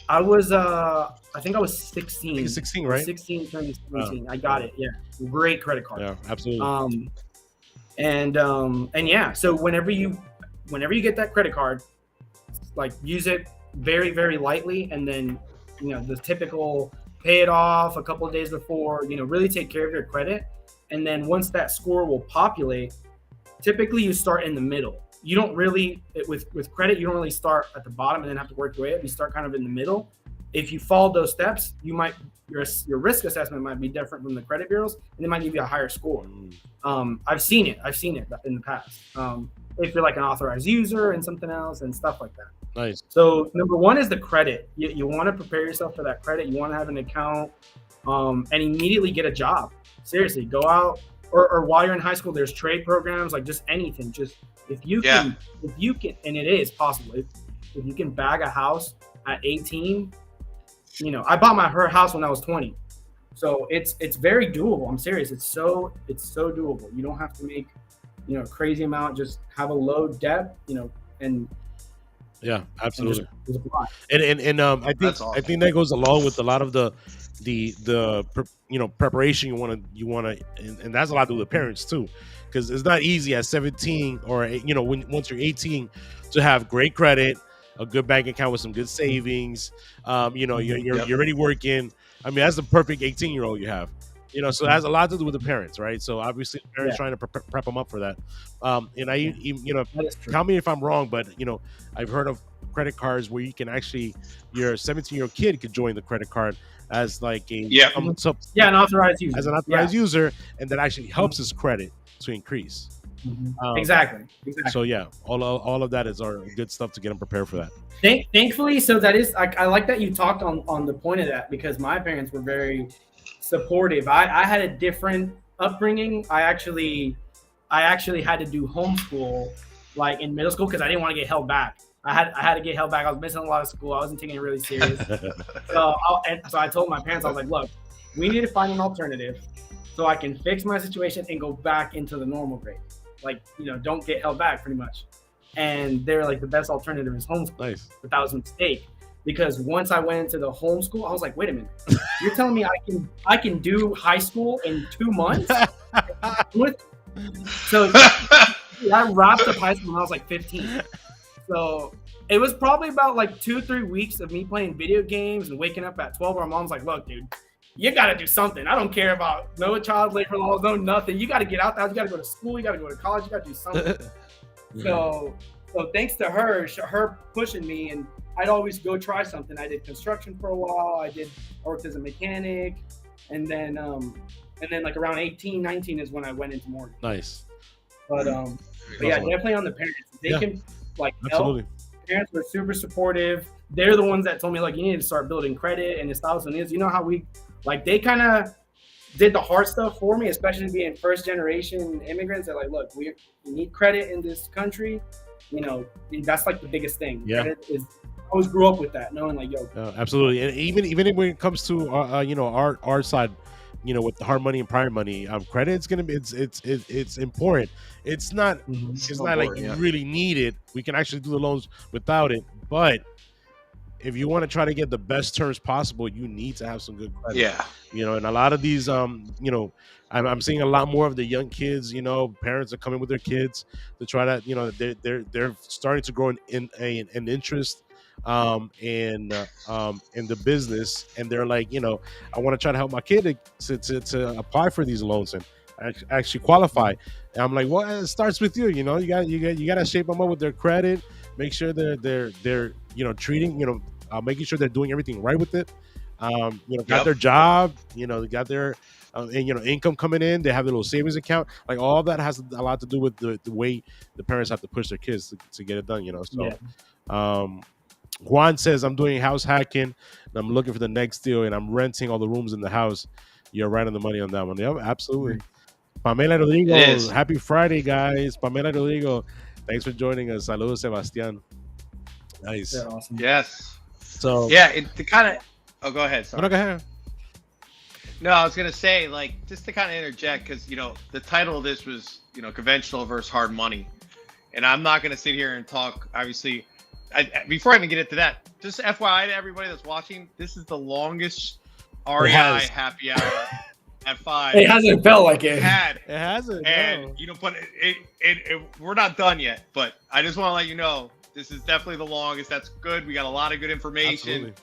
I was I think I was 16. I think 16, right? 16 turning 17. I got it. Yeah, great credit card. Yeah, absolutely. And yeah. So whenever you get that credit card, like, use it very, very lightly, and then the typical pay it off a couple of days before. Really take care of your credit, and then once that score will populate, typically you start in the middle. You don't really with credit, you don't really start at the bottom and then have to work your way up. You start kind of in the middle. If you follow those steps, your risk assessment might be different from the credit bureaus, and they might give you a higher score. I've seen it in the past. If you're like an authorized user and something else and stuff like that. Nice. So number one is the credit. You want to prepare yourself for that credit. You want to have an account, and immediately get a job. Seriously, go out, or while you're in high school, there's trade programs, like just anything. Just if you can, and it is possible. If you can bag a house at 18, I bought her house when I was 20. So it's very doable. I'm serious. It's so doable. You don't have to make a crazy amount. Just have a low debt, and yeah, absolutely. And I think that goes along with a lot of the preparation you want to, and that's a lot to do with parents too, because it's not easy at 17 or once you're 18 to have great credit, a good bank account with some good savings. You're already working. I mean, that's the perfect 18-year-old you have. So it has a lot to do with the parents, right? So obviously, the parents trying to prep them up for that. And tell me if I'm wrong, but I've heard of credit cards where you can actually, your 17-year-old kid could join the credit card as like an authorized user, user, and that actually helps his credit to increase. Exactly. So yeah, all of that is our good stuff to get them prepared for that. Thankfully, so that is, I like that you talked on the point of that, because my parents were very supportive. I had a different upbringing. I actually had to do homeschool like in middle school because I didn't want to get held back. I had to get held back. I was missing a lot of school. I wasn't taking it really serious. So I told my parents, I was like, look, we need to find an alternative. so I can fix my situation and go back into the normal grade. Like, don't get held back pretty much. And they're like, the best alternative is homeschool. Nice. But that was a mistake, because once I went into the homeschool, I was like, wait a minute, you're telling me I can do high school in 2 months? So I wrapped up high school when I was like 15. So it was probably about like 2-3 weeks of me playing video games and waking up at 12. Our mom's like, look, dude, you got to do something. I don't care about no child labor laws, no nothing. You got to get out there. You got to go to school. You got to go to college. You got to do something. So thanks to her pushing me, and I'd always go try something. I did construction for a while. I worked as a mechanic, and then like around 18, 19 is when I went into mortgage. Nice. But yeah, definitely on the parents. They can like absolutely. help. Parents were super supportive. They're the ones that told me, like, you need to start building credit and Estados Unidos. You know how they kind of did the hard stuff for me, especially being first generation immigrants. They're like, look, you need credit in this country. That's like the biggest thing. Yeah. Credit is, I always grew up with that, knowing like, absolutely. And even when it comes to our side, with the hard money and private money, credit is gonna be it's important. It's not like you really need it. We can actually do the loans without it, but if you want to try to get the best terms possible, you need to have some good credit. Yeah. And a lot of these, I'm seeing a lot more of the young kids. Parents are coming with their kids to try to, they're starting to grow in an interest in the business, and they're like, I want to try to help my kid to apply for these loans and actually qualify. And I'm like, well, it starts with you. You got to shape them up with their credit, make sure they're treating, making sure they're doing everything right with it. Got their job, they got their income coming in, they have their little savings account. Like, all that has a lot to do with the way the parents have to push their kids to get it done. Juan says, I'm doing house hacking and I'm looking for the next deal, and I'm renting all the rooms in the house. You're right on the money on that one. Yep, absolutely. Pamela Rodrigo, happy Friday, guys. Pamela Rodrigo, thanks for joining us. Saludos, Sebastian. Nice. They're awesome. Yes. So yeah, to kind of. Oh, go ahead. Sorry. No, go ahead. No, I was gonna say, like, just to kind of interject, because the title of this was conventional versus hard money, and I'm not gonna sit here and talk. Obviously, before I even get into that, just FYI to everybody that's watching, this is the longest REI happy hour at 5. It hasn't felt like it. It hasn't. And but we're not done yet. But I just want to let you know, this is definitely the longest. That's good. We got a lot of good information. Absolutely.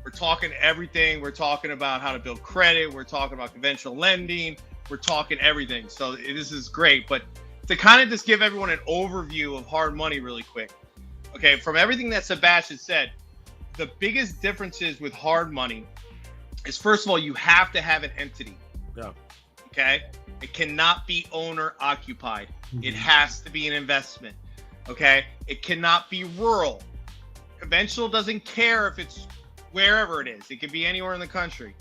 We're talking everything. We're talking about how to build credit. We're talking about conventional lending. We're talking everything. So this is great. But to kind of just give everyone an overview of hard money really quick. Okay, from everything that Sebastian said, the biggest differences with hard money is, first of all, you have to have an entity. Yeah. Okay? It cannot be owner occupied. It has to be an investment. Okay? It cannot be rural. Conventional doesn't care if it's wherever it is. It could be anywhere in the country.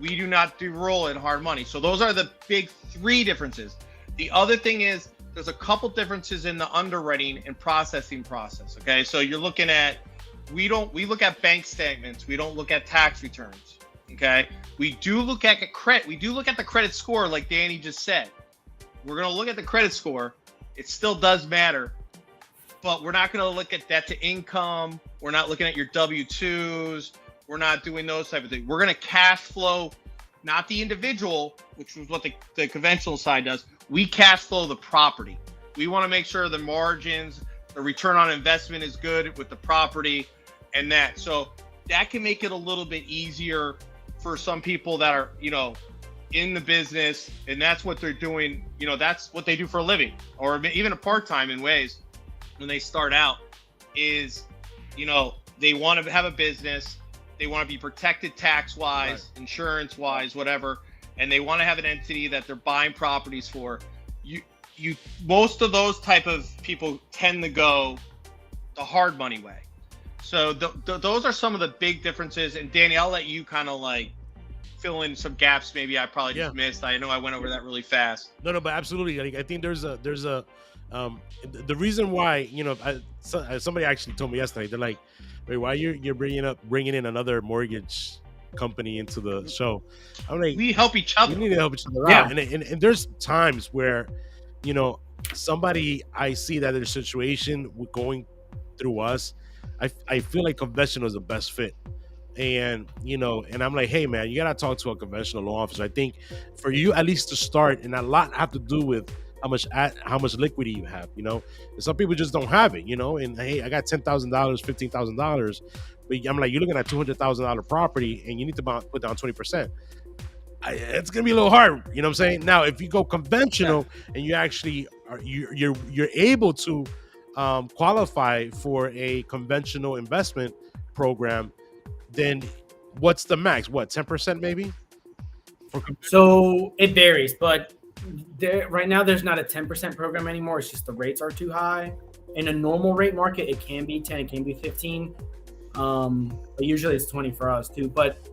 We do not do rural in hard money. So those are the big 3 differences. The other thing is, there's a couple differences in the underwriting and processing process. Okay, so you're looking at, we look at bank statements. We don't look at tax returns. Okay, we do look at credit. We do look at the credit score, like Danny just said. We're gonna look at the credit score. It still does matter, but we're not gonna look at debt to income. We're not looking at your W-2s. We're not doing those type of things. We're gonna cash flow, not the individual, which is what the conventional side does. We cash flow the property. We want to make sure the margins, the return on investment is good with the property and that. So that can make it a little bit easier for some people that are, in the business, and that's what they're doing. That's what they do for a living, or even a part-time in ways when they start out is, they want to have a business. They want to be protected tax-wise, insurance-wise, whatever. And they want to have an entity that they're buying properties for. Most of those type of people tend to go the hard money way. So those are some of the big differences. And Danny, I'll let you kind of like fill in some gaps maybe I probably just missed. I know I went over that really fast. No, but absolutely. Like, I think there's a the reason why, somebody actually told me yesterday, they're like, wait, why you're bringing in another mortgage company into the show. I'm like, We help each we other. need to help each other Yeah. out. And there's times where, you know, somebody I see that their situation with going through us, I feel like conventional is the best fit. And you know, and I'm like, hey man, you gotta talk to a conventional loan officer. I think for you at least to start, and a lot have to do with how much liquidity you have, you know. And some people just don't have it, you know. And hey, I got $10,000, $15,000, but I'm like, you're looking at $200,000 property, and you need to put down 20%. It's gonna be a little hard, you know what I'm saying? Now, if you go conventional and you actually you're able to qualify for a conventional investment program, then what's the max? What, 10% maybe? So it varies, but right now there's not a 10% program anymore. It's just the rates are too high. In a normal rate market, it can be 10, it can be 15. But usually it's 20 for us too. But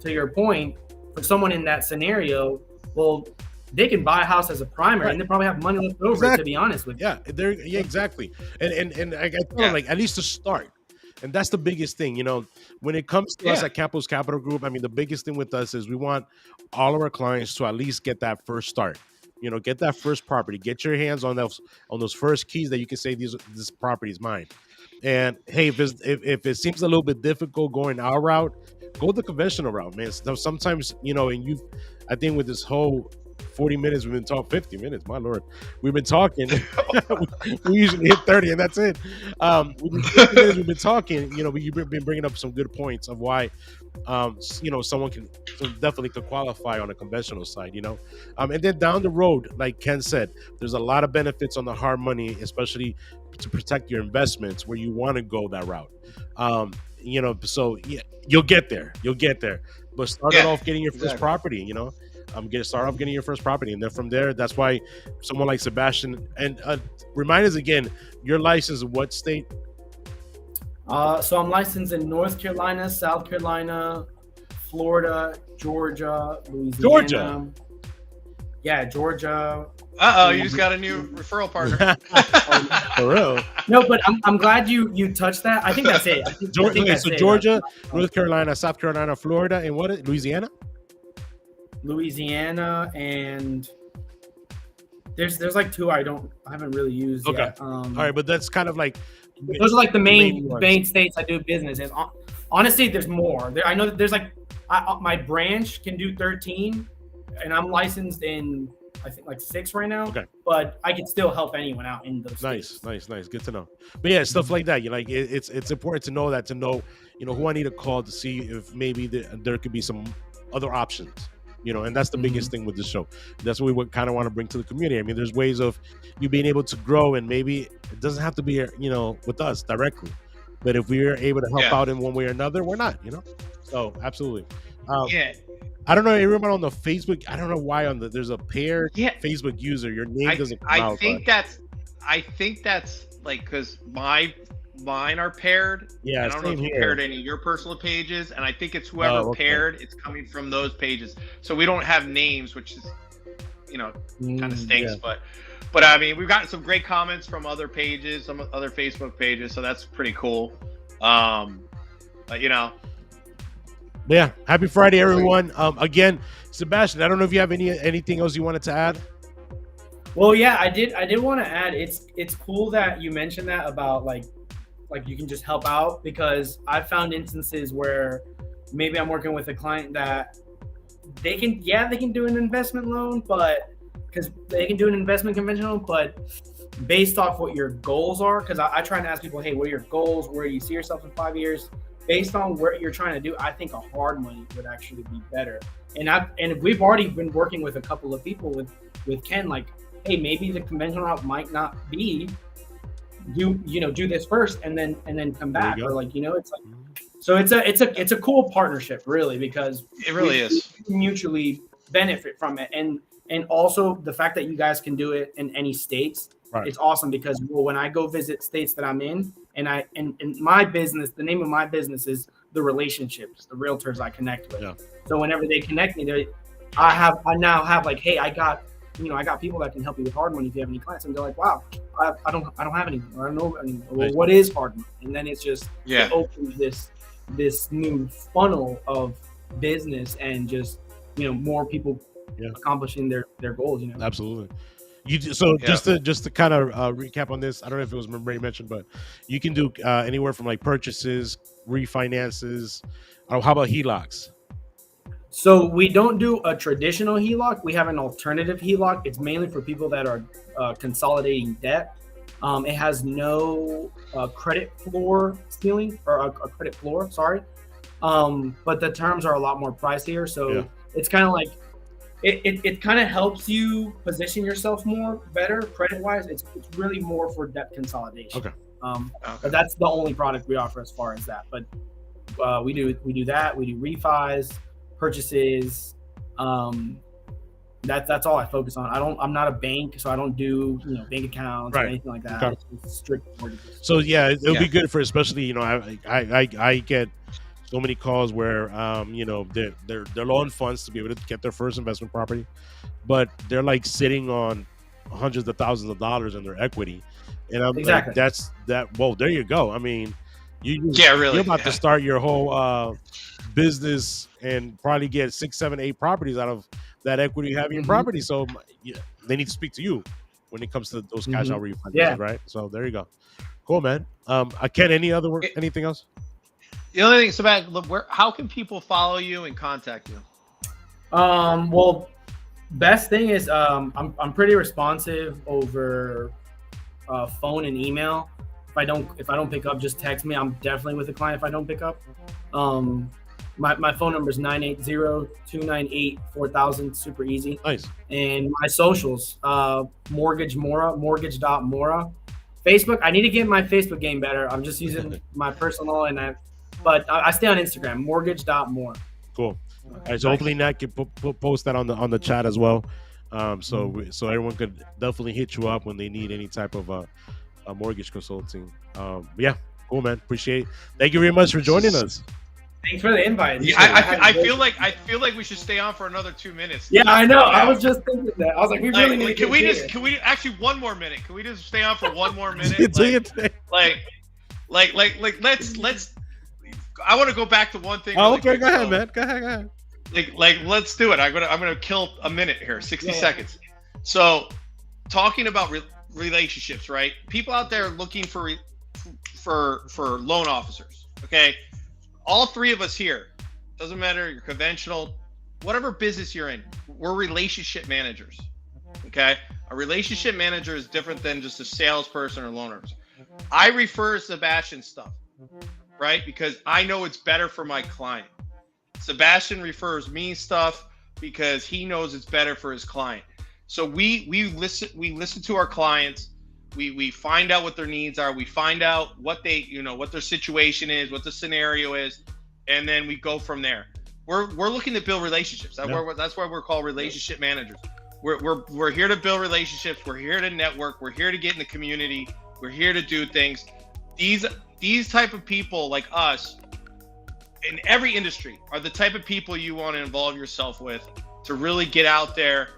to your point, for someone in that scenario, well, they can buy a house as a primary, and they probably have money left over. To be honest with you, yeah, exactly. And I tell them, like, at least to start. And that's the biggest thing, you know, when it comes to us at Campos Capital Group. I mean, the biggest thing with us is we want all of our clients to at least get that first start, you know, get that first property, get your hands on those first keys that you can say this property is mine. And hey, if it seems a little bit difficult going our route, go the conventional route, man. So sometimes, you know, and I think with this whole 40 minutes we've been talking, 50 minutes, my lord, we've been talking. we usually hit 30 and that's it. With 50 minutes we've been talking, you know, you've been bringing up some good points of why you know, someone definitely could qualify on a conventional side, you know. And then down the road, like Ken said, there's a lot of benefits on the hard money, especially to protect your investments where you want to go that route. You know, so yeah, you'll get there, but start it off getting your first property, you know. Start off getting your first property, and then from there, that's why someone like Sebastian, and remind us again, your license in what state? So I'm licensed in North Carolina, South Carolina, Florida, Georgia, Louisiana. Georgia. Yeah, Georgia. You just got a new referral partner. For real? No, but I'm glad you touched that. I think that's it. Georgia, North Carolina, South Carolina, Florida, and what? Louisiana. Louisiana, and there's like two I haven't really used yet. All right, but that's kind of like those are like the main states I do business in. Honestly, there's more. I know that there's like my branch can do 13, and I'm licensed in I think like 6 right now. Okay, but I can still help anyone out in those. Nice. Good to know. But yeah, stuff like that. You like it's important to know that, you know, who I need to call to see if maybe there could be some other options. You know, and that's the biggest thing with this show. That's what we kind of want to bring to the community. I mean, there's ways of you being able to grow, and maybe it doesn't have to be, you know, with us directly, but if we are able to help out in one way or another, we're not, you know. So absolutely. I don't know, everyone on the Facebook, I don't know why there's a paired Facebook user, your name doesn't come out. I think that's like because mine are paired. Yeah, I don't know if you paired any of your personal pages, and I think it's whoever paired, it's coming from those pages. So we don't have names, which is, you know, kind of stinks. But I mean, we've gotten some great comments from other pages, some other Facebook pages, so that's pretty cool. But you know. Yeah, happy Friday, everyone. Again, Sebastian, I don't know if you have anything else you wanted to add. Well, yeah, I did want to add. It's cool that you mentioned that about like you can just help out, because I've found instances where maybe I'm working with a client that they can do an investment loan, but because they can do an investment conventional, but based off what your goals are, because I try and ask people, hey, what are your goals? Where do you see yourself in 5 years? Based on what you're trying to do, I think a hard money would actually be better. And we've already been working with a couple of people with Ken, like, hey, maybe the conventional route might not be do this first and then come back, or like, you know, it's like, so it's a cool partnership, really, because it really is mutually benefit from it, and also the fact that you guys can do it in any states. Right. It's awesome, because when I go visit states that I'm in, and my business, the name of my business is the relationships, the realtors I connect with. Yeah. So whenever they connect me, I now have like, hey, I got people that can help you with hard money if you have any clients, and they're like, wow, I don't have any, or I don't know any. Well, what is hard money? And then it's just it opens this new funnel of business and just, more people accomplishing their goals. Absolutely. So just to kind of recap on this, I don't know if it was already mentioned, but you can do anywhere from like purchases, refinances. How about HELOCs? So we don't do a traditional HELOC. We have an alternative HELOC. It's mainly for people that are consolidating debt. It has no credit floor ceiling or a credit floor. Sorry, but the terms are a lot more pricier. So it's kind of like it kind of helps you position yourself more better credit wise. It's really more for debt consolidation. Okay. But that's the only product we offer as far as that. But we do that. We do refis, purchases. That's all I focus on. I'm not a bank, so I don't do bank accounts or anything like that. Okay. It's strict mortgages. So it'll be good for, especially I get so many calls where they're low on funds to be able to get their first investment property, but they're like sitting on hundreds of thousands of dollars in their equity, and I'm like, that's that. Well, there you go. I mean, you're about to start your whole business and probably get 6, 7, 8 properties out of that equity you have in your property. So they need to speak to you when it comes to those cash out refinances, right? So there you go. Cool, man. Ken, anything else? The only thing, Sebastian, how can people follow you and contact you? Well, best thing is I'm pretty responsive over phone and email. If I don't pick up, just text me. I'm definitely with the client if I don't pick up. My phone number is 980-298-4000. Super easy. Nice. And my socials, Mortgage Mora, mortgage.mora. Facebook, I need to get my Facebook game better. I'm just using my personal but I stay on Instagram, mortgage.mora. Cool. All right, so hopefully Nat can post that on the chat as well. So everyone could definitely hit you up when they need any type of a mortgage consulting. Yeah, cool, man. Appreciate it. Thank you very much for joining us. Thanks for the invite. Yeah, I feel like we should stay on for another 2 minutes. Yeah, I know. I was just thinking that. I was like, we really need to can we actually 1 more minute? Can we just stay on for 1 more minute? Let's. I want to go back to one thing. Oh, okay. Go ahead, man. Go ahead. Let's do it. I'm gonna kill a minute here, 60 seconds. So, talking about relationships, right? People out there looking for loan officers. Okay, all 3 of us here. Doesn't matter. You're conventional, whatever business you're in. We're relationship managers. Okay, a relationship manager is different than just a salesperson or loaners. I refer Sebastian stuff. Right? Because I know it's better for my client. Sebastian refers me stuff because he knows it's better for his client. So we listen to our clients. We find out what their needs are. We find out what what their situation is, what the scenario is, and then we go from there. We're looking to build relationships. That's why we're called relationship managers. We're here to build relationships. We're here to network. We're here to get in the community. We're here to do things. These type of people like us in every industry are the type of people you want to involve yourself with to really get out there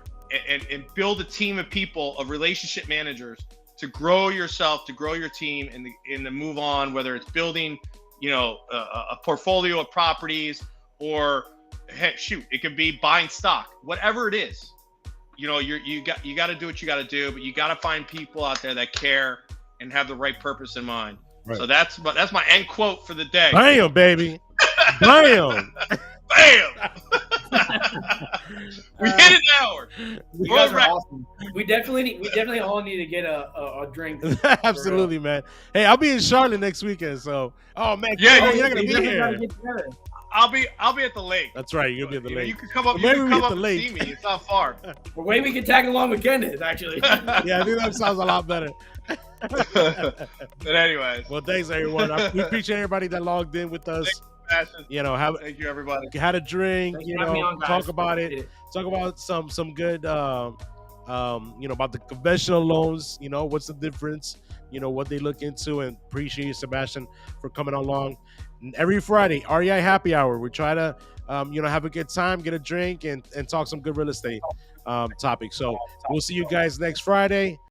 and build a team of people, of relationship managers, to grow yourself, to grow your team, and to move on, whether it's building, a portfolio of properties, or it could be buying stock, whatever it is. You got to do what you got to do, but you got to find people out there that care and have the right purpose in mind. Right. So that's my end quote for the day. Bam, baby. Bam. Bam. We hit an hour. You guys are awesome. We definitely all need to get a drink. Absolutely, man. Hey, I'll be in Charlotte next weekend. So, oh man, you're not gonna be here. I'll be at the lake. That's right. You'll be at the lake. You can come up. You can come up and see me. It's not far. The way we can tag along with Kenneth, actually. Yeah, I think that sounds a lot better. But anyways, well, thanks everyone. We appreciate everybody that logged in with us. Thank you everybody. Had a drink. Talk about it. Talk about some good. About the conventional loans. What's the difference? What they look into, and appreciate you, Sebastian, for coming along. Every Friday, REI Happy Hour. We try to, have a good time, get a drink, and talk some good real estate topics. So we'll see you guys next Friday.